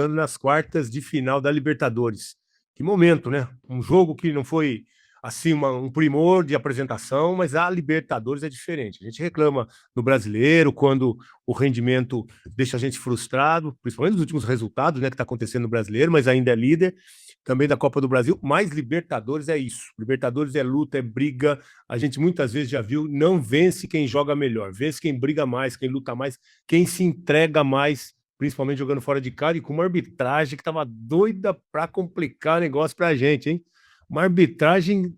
nas quartas de final da Libertadores. Que momento, né? Um jogo que não foi assim um primor de apresentação, mas a Libertadores é diferente. A gente reclama no brasileiro quando o rendimento deixa a gente frustrado, principalmente nos últimos resultados, né, que está acontecendo no brasileiro, mas ainda é líder também da Copa do Brasil. Mas Libertadores é isso. Libertadores é luta, é briga. A gente muitas vezes já viu, não vence quem joga melhor, vence quem briga mais, quem luta mais, quem se entrega mais, principalmente jogando fora de casa e com uma arbitragem que estava doida para complicar o negócio para a gente, hein? Uma arbitragem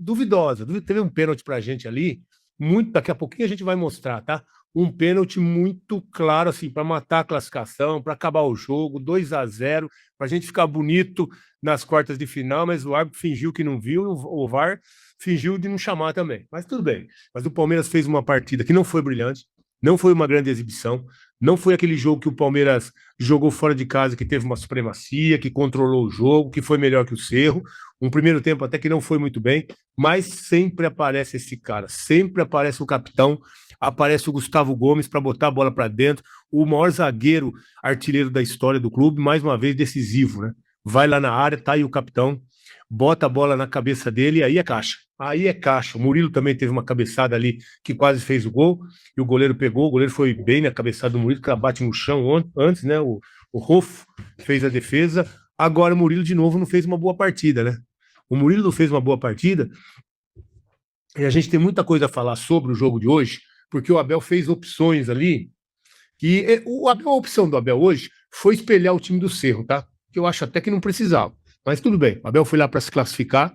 duvidosa. Teve um pênalti para a gente ali, muito, daqui a pouquinho a gente vai mostrar, tá? Um pênalti muito claro, assim, para matar a classificação, para acabar o jogo, 2-0, para a gente ficar bonito nas quartas de final, mas o árbitro fingiu que não viu, o VAR fingiu de não chamar também. Mas tudo bem. Mas o Palmeiras fez uma partida que não foi brilhante, não foi uma grande exibição, não foi aquele jogo que o Palmeiras jogou fora de casa, que teve uma supremacia, que controlou o jogo, que foi melhor que o Cerro. Um primeiro tempo até que não foi muito bem, mas sempre aparece esse cara, sempre aparece o capitão, aparece o Gustavo Gomes para botar a bola para dentro, o maior zagueiro artilheiro da história do clube, mais uma vez decisivo, né? Vai lá na área, tá aí o capitão, bota a bola na cabeça dele e aí é caixa. Aí é caixa. O Murilo também teve uma cabeçada ali que quase fez o gol, e o goleiro pegou, o goleiro foi bem na cabeçada do Murilo, que ela bate no chão antes, né? O Rofo fez a defesa. Agora o Murilo de novo não fez uma boa partida, né? O Murilo não fez uma boa partida, e a gente tem muita coisa a falar sobre o jogo de hoje, porque o Abel fez opções ali, que a opção do Abel hoje foi espelhar o time do Cerro, tá? Que eu acho até que não precisava. Mas tudo bem, o Abel foi lá para se classificar,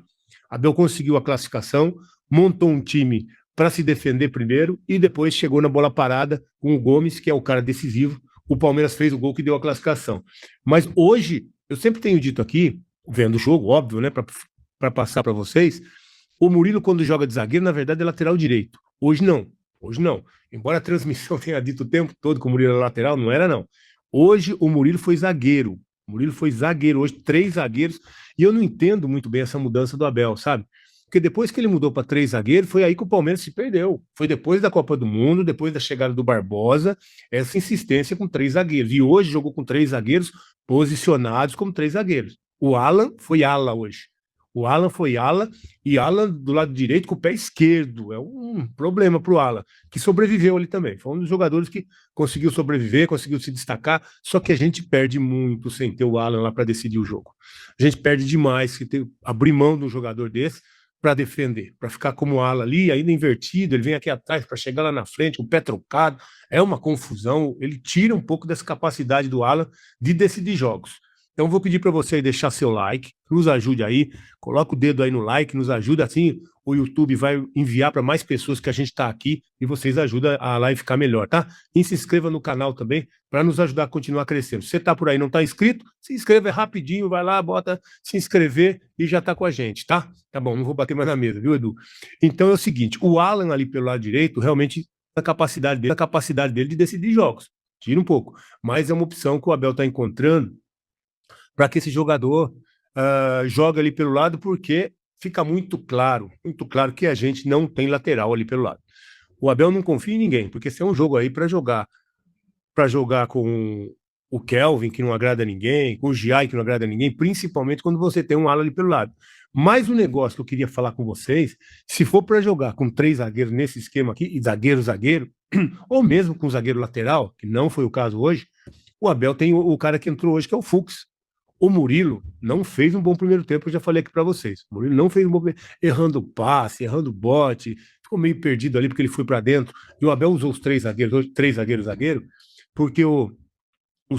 Abel conseguiu a classificação, montou um time para se defender primeiro e depois chegou na bola parada com o Gomes, que é o cara decisivo. O Palmeiras fez o gol que deu a classificação. Mas hoje, eu sempre tenho dito aqui, vendo o jogo, óbvio, né, para passar para vocês, o Murilo, quando joga de zagueiro, na verdade é lateral direito. Hoje não. Hoje não. Embora a transmissão tenha dito o tempo todo que o Murilo era lateral, não era, não. Hoje o Murilo foi zagueiro. O Murilo foi zagueiro, hoje 3 zagueiros, e eu não entendo muito bem essa mudança do Abel, sabe? Porque depois que ele mudou para 3 zagueiros, foi aí que o Palmeiras se perdeu. Foi depois da Copa do Mundo, depois da chegada do Barbosa, essa insistência com 3 zagueiros. E hoje jogou com 3 zagueiros posicionados como 3 zagueiros. O Alan foi ala hoje. O Alan foi ala, e Alan do lado direito com o pé esquerdo. É um problema para o Alan, que sobreviveu ali também. Foi um dos jogadores que conseguiu sobreviver, conseguiu se destacar, só que a gente perde muito sem ter o Alan lá para decidir o jogo. A gente perde demais se abrir mão de um jogador desse para defender, para ficar como o Alan ali, ainda invertido, ele vem aqui atrás para chegar lá na frente, o pé trocado. É uma confusão, ele tira um pouco dessa capacidade do Alan de decidir jogos. Então, vou pedir para você deixar seu like, nos ajude aí, coloca o dedo aí no like, nos ajuda, assim o YouTube vai enviar para mais pessoas que a gente está aqui e vocês ajudam a live ficar melhor, tá? E se inscreva no canal também para nos ajudar a continuar crescendo. Se você está por aí e não está inscrito, se inscreva rapidinho, vai lá, bota se inscrever e já está com a gente, tá? Tá bom, não vou bater mais na mesa, viu, Edu? Então é o seguinte, o Alan ali pelo lado direito, realmente a capacidade dele de decidir jogos, tira um pouco, mas é uma opção que o Abel está encontrando para que esse jogador jogue ali pelo lado, porque fica muito claro que a gente não tem lateral ali pelo lado. O Abel não confia em ninguém, porque se é um jogo aí para jogar com o Kelvin, que não agrada a ninguém, com o Giai, que não agrada a ninguém, principalmente quando você tem um ala ali pelo lado. Mas o negócio que eu queria falar com vocês, se for para jogar com 3 zagueiros nesse esquema aqui, e zagueiro, ou mesmo com zagueiro lateral, que não foi o caso hoje, o Abel tem o cara que entrou hoje, que é o Fux. O Murilo não fez um bom primeiro tempo, eu já falei aqui para vocês. O Murilo não fez um bom primeiro tempo, errando passe, errando bote, ficou meio perdido ali porque ele foi para dentro. E o Abel usou os 3 zagueiros, porque o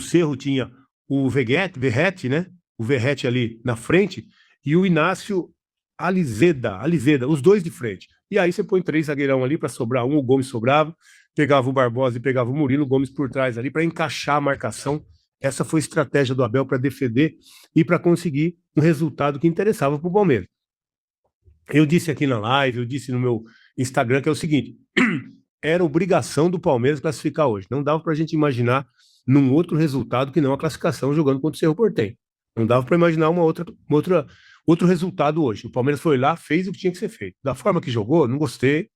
Cerro tinha o Verratti, né? O Verratti ali na frente, e o Inácio Alizeda, os dois de frente. E aí você põe 3 zagueirão ali para sobrar um, o Gomes sobrava, pegava o Barbosa e pegava o Murilo, o Gomes por trás ali para encaixar a marcação. Essa foi a estratégia do Abel para defender e para conseguir um resultado que interessava para o Palmeiras. Eu disse aqui na live, eu disse no meu Instagram que é o seguinte, era obrigação do Palmeiras classificar hoje. Não dava para a gente imaginar num outro resultado que não a classificação jogando contra o Cerro Porteño. Não dava para imaginar outro resultado hoje. O Palmeiras foi lá, fez o que tinha que ser feito. Da forma que jogou, não gostei,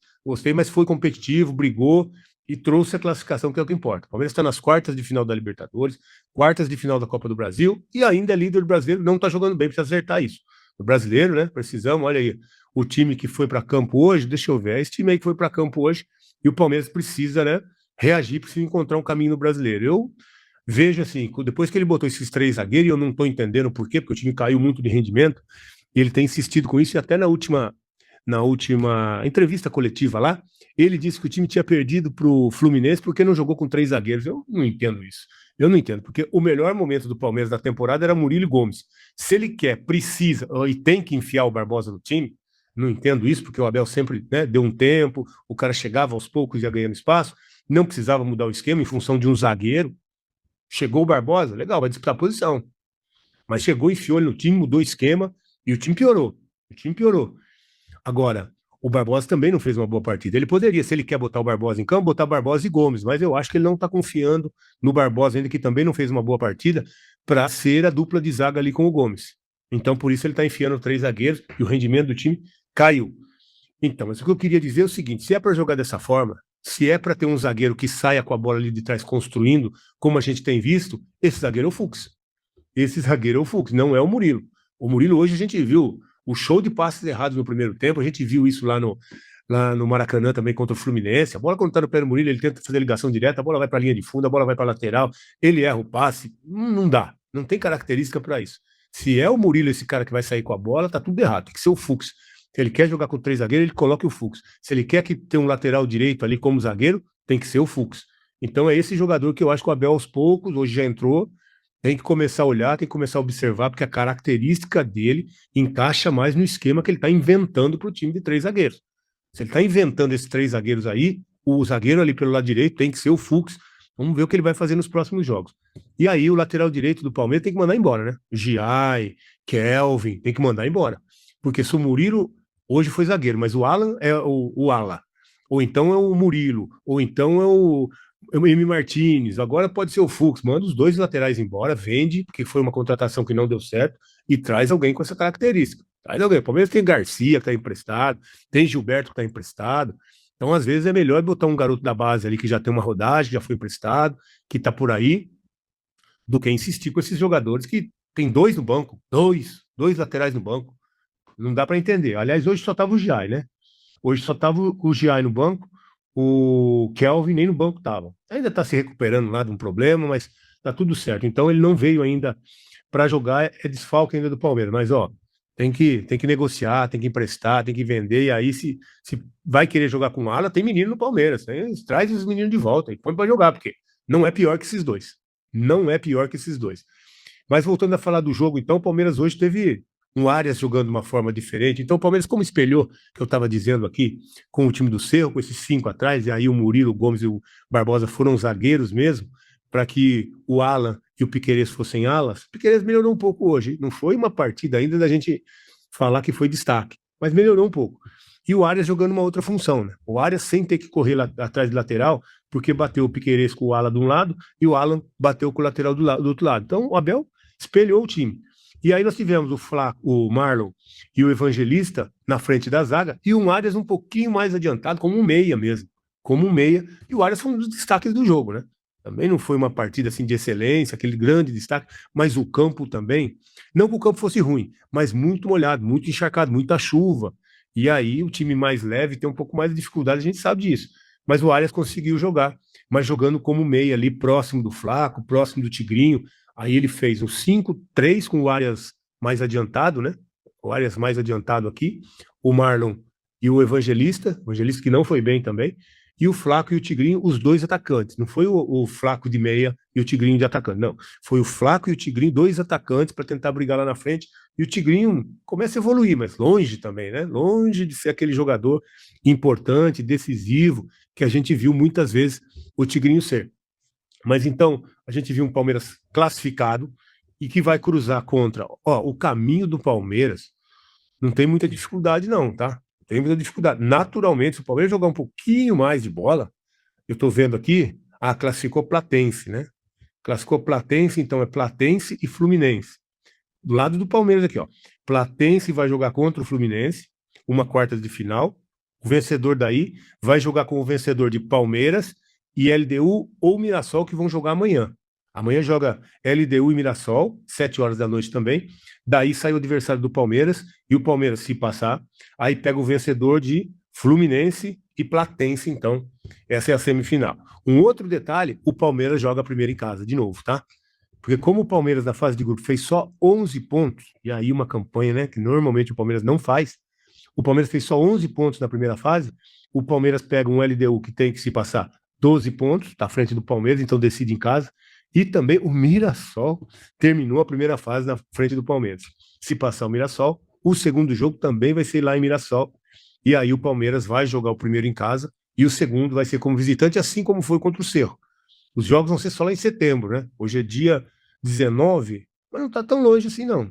mas foi competitivo, brigou, e trouxe a classificação, que é o que importa. O Palmeiras está nas quartas de final da Libertadores, quartas de final da Copa do Brasil, e ainda é líder do brasileiro, não está jogando bem, precisa acertar isso. O brasileiro, né? Precisamos, olha aí, o time que foi para campo hoje, deixa eu ver, é esse time aí que foi para campo hoje, e o Palmeiras precisa, né, reagir, precisa encontrar um caminho no brasileiro. Eu vejo assim, depois que ele botou esses 3 zagueiros, e eu não estou entendendo por quê, porque o time caiu muito de rendimento, e ele tem insistido com isso, e até na última entrevista coletiva lá, ele disse que o time tinha perdido para o Fluminense porque não jogou com 3 zagueiros. Eu não entendo isso. Eu não entendo, porque o melhor momento do Palmeiras da temporada era Murilo e Gomes. Se ele quer, precisa e tem que enfiar o Barbosa no time, não entendo isso, porque o Abel sempre, né, deu um tempo, o cara chegava aos poucos e ia ganhando espaço, não precisava mudar o esquema em função de um zagueiro. Chegou o Barbosa, legal, vai disputar a posição. Mas chegou, enfiou ele no time, mudou o esquema e o time piorou. O time piorou. Agora, o Barbosa também não fez uma boa partida. Ele poderia, se ele quer botar o Barbosa em campo, botar Barbosa e Gomes, mas eu acho que ele não está confiando no Barbosa, ainda que também não fez uma boa partida, para ser a dupla de zaga ali com o Gomes. Então, por isso, ele está enfiando 3 zagueiros e o rendimento do time caiu. Então, mas o que eu queria dizer é o seguinte: se é para jogar dessa forma, se é para ter um zagueiro que saia com a bola ali de trás construindo, como a gente tem visto, esse zagueiro é o Fux. Esse zagueiro é o Fux, não é o Murilo. O Murilo hoje a gente viu o show de passes errados no primeiro tempo, a gente viu isso lá no Maracanã também contra o Fluminense. A bola quando tá no pé do Murilo, ele tenta fazer ligação direta, a bola vai para a linha de fundo, a bola vai para a lateral, ele erra o passe, não dá, não tem característica para isso. Se é o Murilo esse cara que vai sair com a bola, tá tudo errado, tem que ser o Fux. Se ele quer jogar com 3 zagueiros, ele coloca o Fux. Se ele quer que tenha um lateral direito ali como zagueiro, tem que ser o Fux. Então é esse jogador que eu acho que o Abel aos poucos, hoje já entrou, tem que começar a olhar, tem que começar a observar, porque a característica dele encaixa mais no esquema que ele está inventando para o time de 3 zagueiros. Se ele está inventando esses 3 zagueiros aí, o zagueiro ali pelo lado direito tem que ser o Fux. Vamos ver o que ele vai fazer nos próximos jogos. E aí o lateral direito do Palmeiras tem que mandar embora, né? Giai, Kelvin, tem que mandar embora. Porque se o Murilo hoje foi zagueiro, mas o Alan é o ala. Ou então é o Murilo, ou então é o M. Martins, agora pode ser o Fux, manda os 2 laterais embora, vende, porque foi uma contratação que não deu certo, e traz alguém com essa característica. Traz alguém. O Palmeiras tem Garcia, que está emprestado, tem Gilberto, que está emprestado. Então, às vezes, é melhor botar um garoto da base ali que já tem uma rodagem, que já foi emprestado, que está por aí, do que insistir com esses jogadores que tem 2 no banco, dois laterais no banco. Não dá para entender. Aliás, hoje só estava o Giai, né? Hoje só estava o Giai no banco, o Kelvin nem no banco estava. Ainda está se recuperando lá de um problema, mas está tudo certo. Então ele não veio ainda para jogar, é desfalque ainda do Palmeiras. Mas ó, tem que negociar, tem que emprestar, tem que vender. E aí, se vai querer jogar com ala, tem menino no Palmeiras. Traz os meninos de volta e põe para jogar, porque não é pior que esses 2. Não é pior que esses 2. Mas voltando a falar do jogo, então, o Palmeiras hoje teve um Arias jogando de uma forma diferente. Então, o Palmeiras, como espelhou, que eu estava dizendo aqui, com o time do Cerro, com esses 5 atrás, e aí o Murilo, o Gomes e o Barbosa foram zagueiros mesmo, para que o Alan e o Piquerez fossem alas. O Piquerez melhorou um pouco hoje. Não foi uma partida ainda da gente falar que foi destaque, mas melhorou um pouco. E o Arias jogando uma outra função, né? O Arias sem ter que correr lá atrás de lateral, porque bateu o Piquerez com o Alan de um lado e o Alan bateu com o lateral do outro lado. Então, o Abel espelhou o time. E aí nós tivemos o Marlon e o Evangelista na frente da zaga e o Arias um pouquinho mais adiantado, como um meia mesmo. Como um meia. E o Arias foi um dos destaques do jogo, né? Também não foi uma partida assim de excelência, aquele grande destaque, mas o campo também. Não que o campo fosse ruim, mas muito molhado, muito encharcado, muita chuva. E aí o time mais leve tem um pouco mais de dificuldade, a gente sabe disso. Mas o Arias conseguiu jogar, mas jogando como meia ali, próximo do Flaco, próximo do Tigrinho. Aí ele fez um 5-3 com o Arias mais adiantado, né? O Arias mais adiantado aqui, o Marlon e o Evangelista que não foi bem também, e o Flaco e o Tigrinho, os 2 atacantes. Não foi o Flaco de meia e o Tigrinho de atacante, não. Foi o Flaco e o Tigrinho, 2 atacantes para tentar brigar lá na frente, e o Tigrinho começa a evoluir, mas longe também, né? Longe de ser aquele jogador importante, decisivo, que a gente viu muitas vezes o Tigrinho ser. Mas então, a gente viu um Palmeiras classificado e que vai cruzar contra. Ó, o caminho do Palmeiras não tem muita dificuldade, não, tá? Não tem muita dificuldade. Naturalmente, se o Palmeiras jogar um pouquinho mais de bola, eu tô vendo aqui, classificou Platense, né? Classificou Platense, então é Platense e Fluminense. Do lado do Palmeiras aqui, ó. Platense vai jogar contra o Fluminense, uma quarta de final. O vencedor daí vai jogar com o vencedor de Palmeiras e LDU ou Mirassol, que vão jogar amanhã. Amanhã joga LDU e Mirassol, 7 horas da noite também. Daí sai o adversário do Palmeiras, e o Palmeiras, se passar, aí pega o vencedor de Fluminense e Platense, então. Essa é a semifinal. Um outro detalhe, o Palmeiras joga primeiro em casa, de novo, tá? Porque como o Palmeiras na fase de grupo fez só 11 pontos, e aí uma campanha, né, que normalmente o Palmeiras não faz, o Palmeiras fez só 11 pontos na primeira fase, o Palmeiras pega um LDU que tem que se passar 12 pontos, está à frente do Palmeiras, então decide em casa, e também o Mirassol terminou a primeira fase na frente do Palmeiras. Se passar o Mirassol, o segundo jogo também vai ser lá em Mirassol, e aí o Palmeiras vai jogar o primeiro em casa, e o segundo vai ser como visitante, assim como foi contra o Cerro. Os jogos vão ser só lá em setembro, né? Hoje é dia 19, mas não está tão longe assim, não.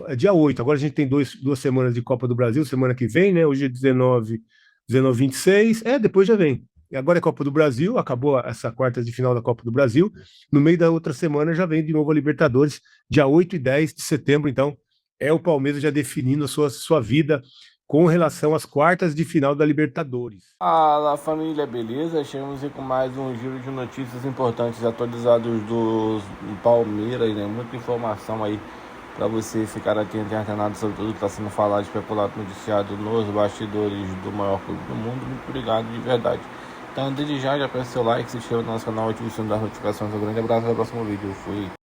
É dia 8. Agora a gente tem 2 semanas de Copa do Brasil, semana que vem, né? Hoje é 19, 26. Depois já vem. E agora é Copa do Brasil, acabou essa quarta de final da Copa do Brasil. No meio da outra semana já vem de novo a Libertadores, dia 8 e 10 de setembro. Então, é o Palmeiras já definindo a sua vida com relação às quartas de final da Libertadores. Fala família, beleza? Chegamos aí com mais um giro de notícias importantes atualizados do Palmeiras, né? Muita informação aí para você ficar atento e antenado sobre tudo que está sendo falado, especulado, noticiado nos bastidores do maior clube do mundo. Muito obrigado de verdade. Então, desde já peço seu like, se inscreva no nosso canal, ative o sininho das notificações. Um grande abraço, até o próximo vídeo. Fui.